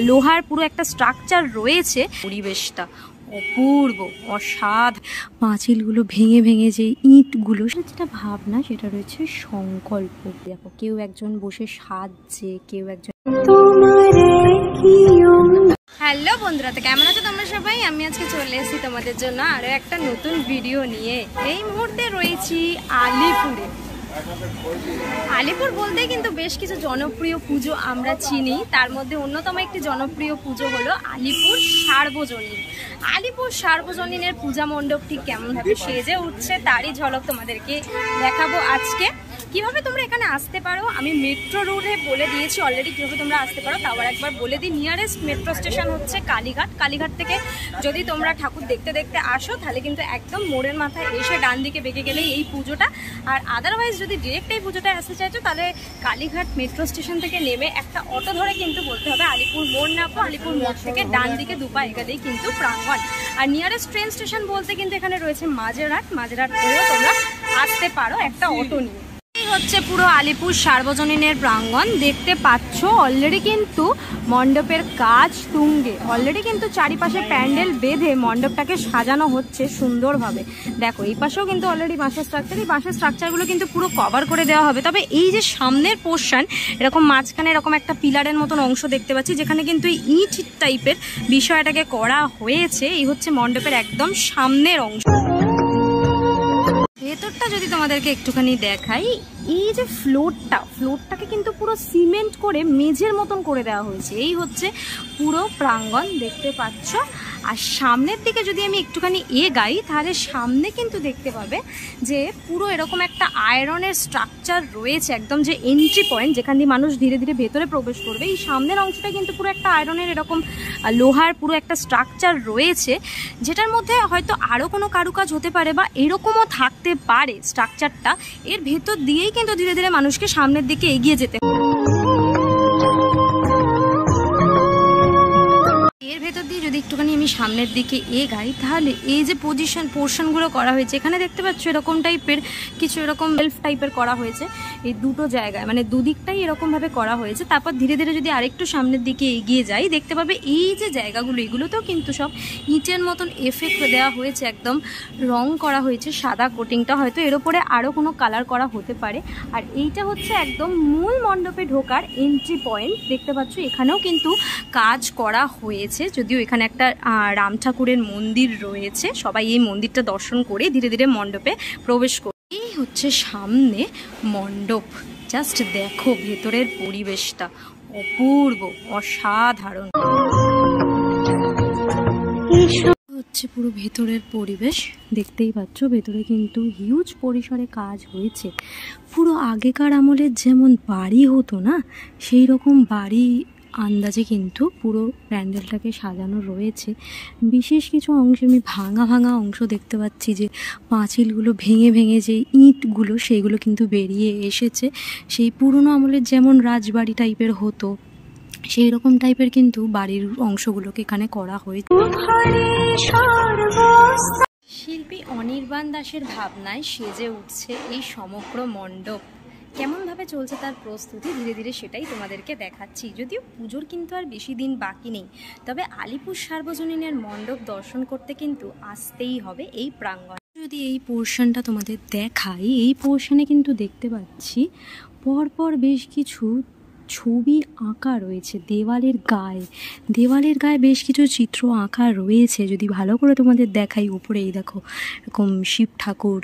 লোহার পুরো একটা স্ট্রাকচার রয়েছে। পরিবেশটা অপূর্ব, অসাধারণ। পাঁচিলগুলো ভেঙে ভেঙে যে ইঁটগুলো, যেটা ভাবনা সেটা রয়েছে সংকল্প। দেখো কেউ একজন বসে সাজছে, কেউ একজন। হ্যালো বন্ধুরা, তো কেমন আছো তোমরা সবাই? আমি আজকে চলে এসেছি তোমাদের জন্য আরো একটা নতুন ভিডিও নিয়ে। এই মুহূর্তে রয়েছি আলিপুরে। আলিপুর বলতে কিন্তু বেশ কিছু জনপ্রিয় পুজো আমরা চিনি, তার মধ্যে অন্যতম একটি জনপ্রিয় পুজো হলো আলিপুর সার্বজনীন। আলিপুর সার্বজনীনের পূজা মণ্ডপ ঠিক কেমনভাবে সেজে উঠছে তারই ঝলক তোমাদেরকে দেখাবো আজকে। কিভাবে তোমরা এখানে আসতে পারো আমি মেট্রো রুটে বলে দিয়েছি অলরেডি, কিভাবে তোমরা আসতে পারো তাও একবার বলে দিই। নিয়ারেস্ট মেট্রো স্টেশন হচ্ছে কালীঘাট। কালীঘাট থেকে যদি তোমরা ঠাকুর দেখতে দেখতে আসো তাহলে কিন্তু একদম মোড়ের মাথায় এসে ডান দিকে বেঁকে গেলেই এই পুজোটা। আর আদারওয়াইজ যদি ডিরেক্ট এই পুজোটা আসতে চাইছো তাহলে কালীঘাট মেট্রো স্টেশন থেকে নেমে একটা অটো ধরে কিন্তু বলতে হবে আলিপুর মোড় নামবো। আলিপুর মোড় থেকে ডান দিকে দুপা এগেলেই কিন্তু প্রাঙ্গণ। আর নিয়ারেস্ট ট্রেন স্টেশন বলতে কিন্তু এখানে রয়েছে মাঝেরহাট। মাঝেরহাট করেও তোমরা আসতে পারো একটা অটো নিয়ে। হচ্ছে পুরো আলিপুর সার্বজনীনের প্রাঙ্গণ। দেখতে পাচ্ছ অলরেডি কিন্তু মণ্ডপের কাজ তুঙ্গে। অলরেডি কিন্তু চারিপাশে প্যান্ডেল বেঁধে মণ্ডপটাকে সাজানো হচ্ছে সুন্দরভাবে। দেখো এই পাশেও কিন্তু অলরেডি বাঁশের স্ট্রাকচার, এই বাঁশের স্ট্রাকচারগুলো কিন্তু পুরো কভার করে দেওয়া হবে। তবে এই যে সামনের পোর্শন, এরকম মাঝখানে এরকম একটা পিলারের মতন অংশ দেখতে পাচ্ছি যেখানে কিন্তু ইট টাইপের বিষয়টাকে করা হয়েছে। এই হচ্ছে মণ্ডপের একদম সামনের অংশ। ভেতরটা যদি তোমাদেরকে একটুখানি দেখাই, এই যে ফ্লোরটাকে কিন্তু পুরো সিমেন্ট করে মেঝের মতন করে দেওয়া হয়েছে। এই হচ্ছে পুরো প্রাঙ্গণ দেখতে পাচ্ছ। আর সামনের দিকে যদি আমি একটুখানি এগাই তাহলে সামনে কিন্তু দেখতে পাবে যে পুরো এরকম একটা আয়রনের স্ট্রাকচার রয়েছে, একদম যে এন্ট্রি পয়েন্ট যেখান দিয়ে মানুষ ধীরে ধীরে ভেতরে প্রবেশ করবে। এই সামনের অংশটা কিন্তু পুরো একটা আয়রনের এরকম লোহার পুরো একটা স্ট্রাকচার রয়েছে, যেটার মধ্যে হয়তো আরও কোনো কারুকাজ হতে পারে বা এরকমও থাকতে পারে স্ট্রাকচারটা। এর ভেতর দিয়েই কিন্তু ধীরে ধীরে মানুষকে সামনের দিকে এগিয়ে যেতে হবে। এর ভেতর দিয়ে যদি একটুখানি আমি সামনের দিকে এগাই তাহলে এই যে পোর্শনগুলো করা হয়েছে এখানে দেখতে পাচ্ছ এরকম টাইপের কিছু এরকম সেলফ টাইপের করা হয়েছে এই দুটো জায়গায়, মানে দুদিকটাই এরকমভাবে করা হয়েছে। তারপর ধীরে ধীরে যদি আরেকটু সামনের দিকে এগিয়ে যাই দেখতে পাবে এই যে জায়গাগুলো এগুলোতেও কিন্তু সব ইটের মতন এফেক্ট দেওয়া হয়েছে, একদম রং করা হয়েছে সাদা কোটিংটা, হয়তো এর ওপরে আরও কোনো কালার করা হতে পারে। আর এইটা হচ্ছে একদম মূল মণ্ডপে ঢোকার এন্ট্রি পয়েন্ট। দেখতে পাচ্ছ এখানেও কিন্তু কাজ করা হয়েছে, যদিও এখানে একটা রাম ঠাকুরের মন্দির রয়েছে। সবাই এই মন্দিরটা দর্শন করে ধীরে ধীরে মণ্ডপে প্রবেশ করে। এই হচ্ছে সামনে মণ্ডপ। জাস্ট দেখো ভেতরের পরিবেশটা অপূর্ব, অসাধারণ হচ্ছে পুরো ভেতরের পরিবেশ। দেখতেই পাচ্ছ ভেতরে কিন্তু হিউজ পরিসরে কাজ হয়েছে। পুরো আগেকার আমলের যেমন বাড়ি হতো না, সেই রকম বাড়ি আন্দাজে কিন্তু পুরো প্যান্ডেলটাকে সাজানো রয়েছে। বিশেষ কিছু অংশে আমি ভাঙা অংশ দেখতে পাচ্ছি, যে পাঁচিলগুলো ভেঙে ভেঙে যে ইঁটগুলো সেইগুলো কিন্তু বেরিয়ে এসেছে। সেই পুরনো আমলের যেমন রাজবাড়ি টাইপের হতো সেই রকম টাইপের কিন্তু বাড়ির অংশগুলোকে এখানে করা হয়েছে। শিল্পী অনির্বাণ দাসের ভাবনায় সেজে উঠছে এই সমগ্র মণ্ডপ। কেমনভাবে চলছে তার প্রস্তুতি ধীরে ধীরে সেটাই তোমাদেরকে দেখাচ্ছি। যদিও পুজোর কিন্তু আর বেশি দিন বাকি নেই, তবে আলিপুর সার্বজনীনের মণ্ডপ দর্শন করতে কিন্তু আসতেই হবে এই প্রাঙ্গণ। যদি এই পোর্শনটা তোমাদের দেখাই, এই পোর্শনে কিন্তু দেখতে পাচ্ছি পরপর বেশ কিছু ছবি আঁকা রয়েছে দেওয়ালের গায়ে বেশ কিছু চিত্র আঁকা রয়েছে। যদি ভালো করে তোমাদের দেখাই, উপরে এই দেখো এরকম শিব ঠাকুর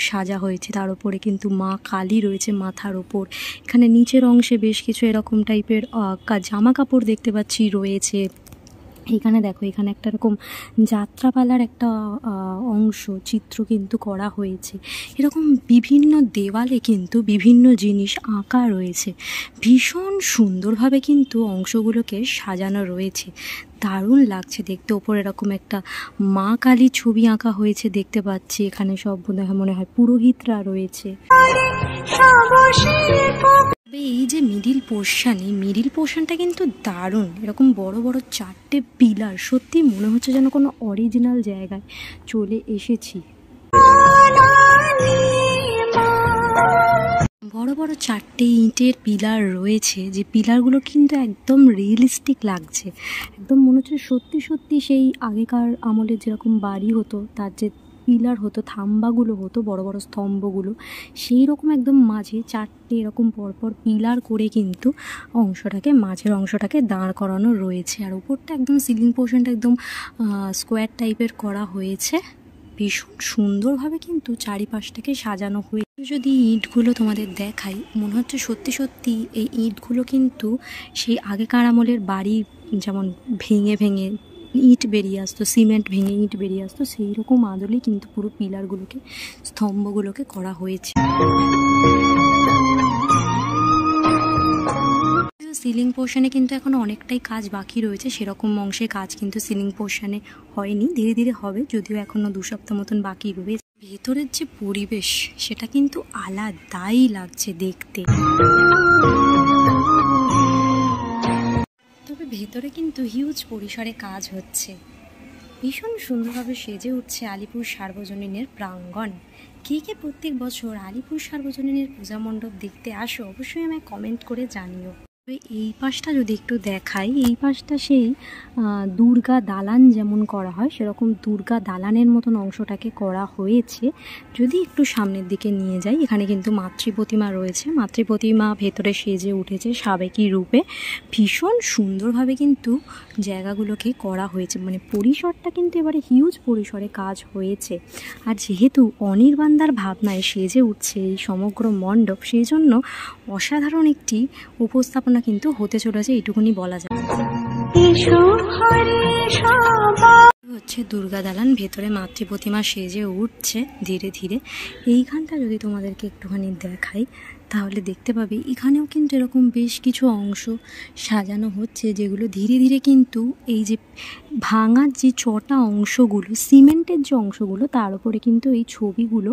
সাজা হয়েছে, তার উপরে কিন্তু মা কালী রয়েছে মাথার ওপর। এখানে নিচের অংশে বেশ কিছু এরকম টাইপের জামা কাপড় দেখতে পাচ্ছি রয়েছে। এখানে দেখো এখানে একটা এরকম যাত্রাপালার একটা অংশ চিত্র কিন্তু করা হয়েছে। এরকম বিভিন্ন দেওয়ালে কিন্তু বিভিন্ন জিনিস আঁকা রয়েছে, ভীষণ সুন্দরভাবে কিন্তু অংশগুলোকে সাজানো রয়েছে। দারুণ লাগছে দেখতে। ওপর এরকম একটা মা কালীর ছবি আঁকা হয়েছে দেখতে পাচ্ছি। এখানে সব মনে হয় পুরোহিতরা রয়েছে। এই যে মিডিল পোর্শনটা কিন্তু দারুণ, এরকম বড় বড় 4টে পিলার। সত্যি মনে হচ্ছে যেন কোনো অরিজিনাল জায়গায় চলে এসেছি। বড় বড় 4টে ইটের পিলার রয়েছে, যে পিলারগুলো কিন্তু একদম রিয়েলিস্টিক লাগছে। একদম মনে হচ্ছে সত্যি সত্যি সেই আগেকার আমলের যেরকম বাড়ি হতো, তার যে পিলার হতো, থাম্বাগুলো হতো, বড় বড় স্তম্ভগুলো, সেই রকম একদম মাঝে 4টে এরকম পরপর পিলার করে কিন্তু মাঝের অংশটাকে দাঁড় করানো রয়েছে। আর উপরটা একদম সিলিং পোর্শনটা একদম স্কোয়ার টাইপের করা হয়েছে। ভীষণ সুন্দরভাবে কিন্তু চারিপাশটাকে সাজানো হয়েছে। যদি ইঁটগুলো তোমাদের দেখাই, মনে হচ্ছে সত্যি সত্যি এই ইঁটগুলো কিন্তু সেই আগেকার আমলের বাড়ি যেমন ভেঙে ভেঙে ইট বেরিয়ে আসতো, সিমেন্ট ভেঙে ইট বেরিয়ে আসতো, সেই রকম আদলেই কিন্তু পুরো পিলারগুলোকে, স্তম্ভগুলোকে করা হয়েছে। সিলিং পোর্শনে কিন্তু এখন অনেকটাই কাজ বাকি রয়েছে, সেরকম অংশে কাজ কিন্তু সিলিং পোর্শনে হয়নি, ধীরে ধীরে হবে, যদিও এখনও 2 সপ্তাহ মতন বাকি রয়েছে। ভেতরের যে পরিবেশ সেটা কিন্তু আলাদাই লাগছে দেখতে। তবে ভেতরে কিন্তু হিউজ পরিসরে কাজ হচ্ছে। ভীষণ সুন্দরভাবে সেজে উঠছে আলিপুর সার্বজনীনের প্রাঙ্গণ। কে কে প্রত্যেক বছর আলিপুর সার্বজনীনের পূজা মণ্ডপ দেখতে আসো অবশ্যই আমায় কমেন্ট করে জানিও। এই পাশটা যদি একটু দেখাই, এই পাশটা সেই দুর্গা দালান যেমন করা হয় সেরকম দুর্গা দালানের মতন অংশটাকে করা হয়েছে। যদি একটু সামনের দিকে নিয়ে যাই, এখানে কিন্তু মাতৃ প্রতিমা রয়েছে। মাতৃ প্রতিমা ভেতরে সেজে উঠেছে সাবেকি রূপে। ভীষণ সুন্দরভাবে কিন্তু জায়গাগুলোকে করা হয়েছে, মানে পরিসরটা কিন্তু এবারে হিউজ পরিসরে কাজ হয়েছে। আর যেহেতু অনির্বাণদার ভাবনায় সেজে উঠছে এই সমগ্র মণ্ডপ, সেই জন্য অসাধারণ একটি উপস্থাপনা কিন্তু হতে চলেছে, এইটুকুনি বলা যায়। হচ্ছে দুর্গা দালান, ভেতরে মাতৃ প্রতিমা সেজে উঠছে ধীরে ধীরে। এইখানটা যদি তোমাদেরকে একটুখানি দেখাই তাহলে দেখতে পাবে এখানেও কিন্তু এরকম বেশ কিছু অংশ সাজানো হচ্ছে, যেগুলো ধীরে ধীরে কিন্তু এই যে ভাঙার যে চটা অংশগুলো, সিমেন্টের যে অংশগুলো, তার উপরে কিন্তু এই ছবিগুলো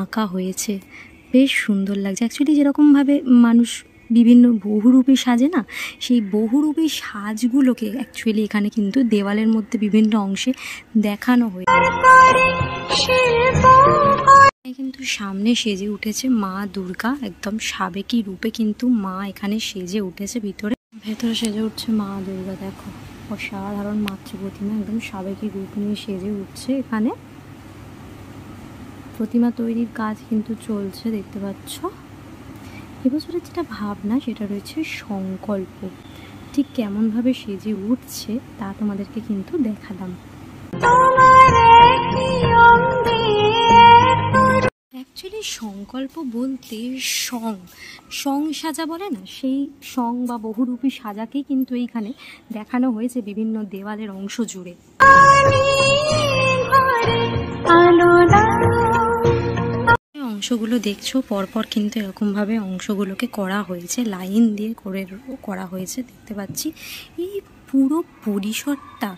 আঁকা হয়েছে। বেশ সুন্দর লাগছে। অ্যাকচুয়ালি যেরকমভাবে মানুষ বিভিন্ন বহুরূপী সাজে না, সেই বহুরূপী সাজগুলোকে অ্যাকচুয়ালি এখানে কিন্তু দেওয়ালের মধ্যে বিভিন্ন অংশে দেখানো হয়েছে। কিন্তু সামনে সেজে উঠেছে মা দুর্গা, একদম সাবেকি রূপে কিন্তু মা এখানে সেজে উঠেছে। ভেতরে সেজে উঠছে মা দুর্গা, দেখো অসাধারণ মাতৃ প্রতিমা, একদম সাবেকি রূপ নিয়ে সেজে উঠছে। এখানে প্রতিমা তৈরির কাজ কিন্তু চলছে, দেখতে পাচ্ছ। এবছরের যেটা ভাবনা সেটা রয়েছে সংকল্প। ঠিক কেমনভাবে সেজে উঠছে তা তোমাদেরকে কিন্তু দেখালাম। অ্যাকচুয়ালি সংকল্প বলতে সং সাজা বলে না, সেই সং বা বহুরূপী সাজাকেই কিন্তু এইখানে দেখানো হয়েছে বিভিন্ন দেওয়ালের অংশ জুড়ে। অংশগুলো দেখছো পরপর কিন্তু এরকমভাবে অংশগুলোকে করা হয়েছে, লাইন দিয়ে করা হয়েছে দেখতে পাচ্ছি। এই পুরো পরিসরটা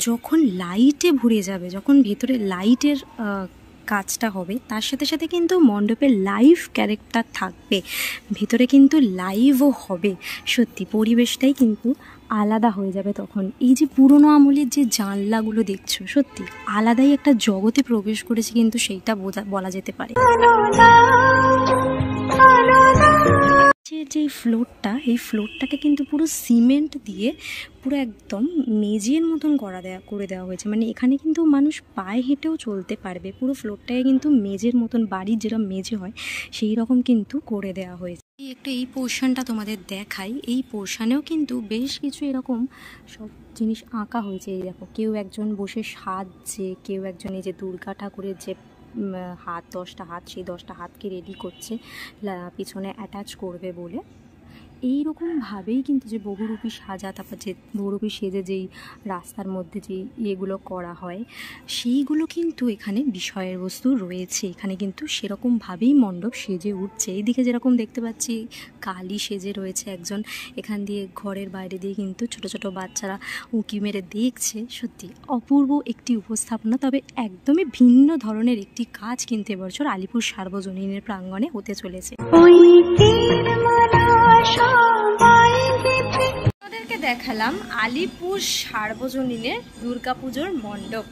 যখন লাইটে ভরে যাবে, যখন ভেতরে লাইটের কাজটা হবে, তার সাথে সাথে কিন্তু মণ্ডপের লাইভ ক্যারেক্টার থাকবে, ভেতরে কিন্তু লাইভও হবে। সত্যি পরিবেশটাই কিন্তু আলাদা হয়ে যাবে তখন। এই যে পুরোনো আমলের যে জানলাগুলো দেখছো, সত্যি আলাদাই একটা জগতে প্রবেশ করেছে কিন্তু, সেইটা বলা যেতে পারে। যে ফ্লোরটা, এই ফ্লোরটাকে কিন্তু পুরো সিমেন্ট দিয়ে পুরো একদম মেঝের মতন করে দেওয়া হয়েছে। মানে এখানে কিন্তু মানুষ পায়ে হেঁটেও চলতে পারবে। পুরো ফ্লোরটাকে কিন্তু মেঝের মতন, বাড়ির যেরকম মেঝে হয় সেই রকম কিন্তু করে দেওয়া হয়েছে। এই পোর্শনটা তোমাদের দেখাই। এই পোর্শনেও কিন্তু বেশ কিছু এরকম সব জিনিস আঁকা হয়েছে। এই দেখো, কেউ একজন বসে সাজছে, কেউ একজন এই যে দুর্গা ঠাকুরের যে হাত, 10টা হাত, সেই 10টা হাতকে রেডি করছে পিছনে অ্যাটাচ করবে বলে। এই রকমভাবেই কিন্তু যে বহুরূপী সাজা, তারপর যে বহুরূপী সেজে যেই রাস্তার মধ্যে যেই ইয়েগুলো করা হয়, সেইগুলো কিন্তু এখানে বিষয়ের বস্তু রয়েছে। এখানে কিন্তু সেরকমভাবেই মণ্ডপ সেজে উঠছে। এইদিকে যেরকম দেখতে পাচ্ছি কালী সেজে রয়েছে একজন, এখান দিয়ে ঘরের বাইরে দিয়ে কিন্তু ছোট ছোট বাচ্চারা উঁকি মেরে দেখছে। সত্যি অপূর্ব একটি উপস্থাপনা, তবে একদমই ভিন্ন ধরনের একটি কাজ কিন্তু এবছর আলিপুর সার্বজনীনের প্রাঙ্গণে হতে চলেছে। আপনাদেরকে দেখালাম আলিপুর সার্বজনীনের দুর্গাপুজোর মণ্ডপ।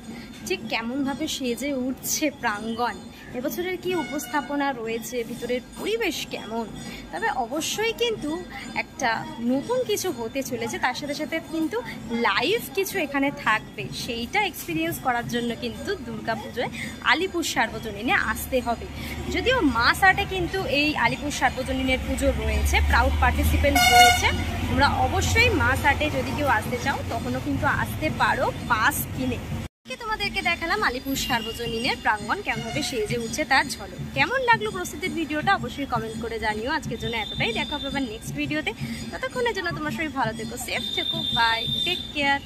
ঠিক কেমনভাবে সেজে উঠছে প্রাঙ্গণ, এবছরের কি উপস্থাপনা রয়েছে, ভিতরের পরিবেশ কেমন। তবে অবশ্যই কিন্তু একটা নতুন কিছু হতে চলেছে, তার সাথে সাথে কিন্তু লাইভ কিছু এখানে থাকবে, সেইটা এক্সপিরিয়েন্স করার জন্য কিন্তু দুর্গাপুজোয় আলিপুর সার্বজনীনে আসতে হবে। যদিও মাস আর্টে কিন্তু এই আলিপুর সার্বজনীনের পুজো রয়েছে, প্রাউড পার্টিসিপেন্ট রয়েছে, তোমরা অবশ্যই মাস আর্টে যদি কেউ আসতে চাও তখনও কিন্তু আসতে পারো পাস কিনে। তোমাদেরকে দেখালাম আলিপুর সার্বজনীনের প্রাঙ্গণ কেমনভাবে সেজে উঠছে তার ঝলক। কেমন লাগলো প্রস্তুতির ভিডিওটা অবশ্যই কমেন্ট করে জানিও। আজকের জন্য এতটাই, দেখা হবে আবার নেক্সট ভিডিওতে। ততক্ষণের জন্য তোমার সবাই ভালো থেকো, সেফ থেকো, বাই, টেক কেয়ার।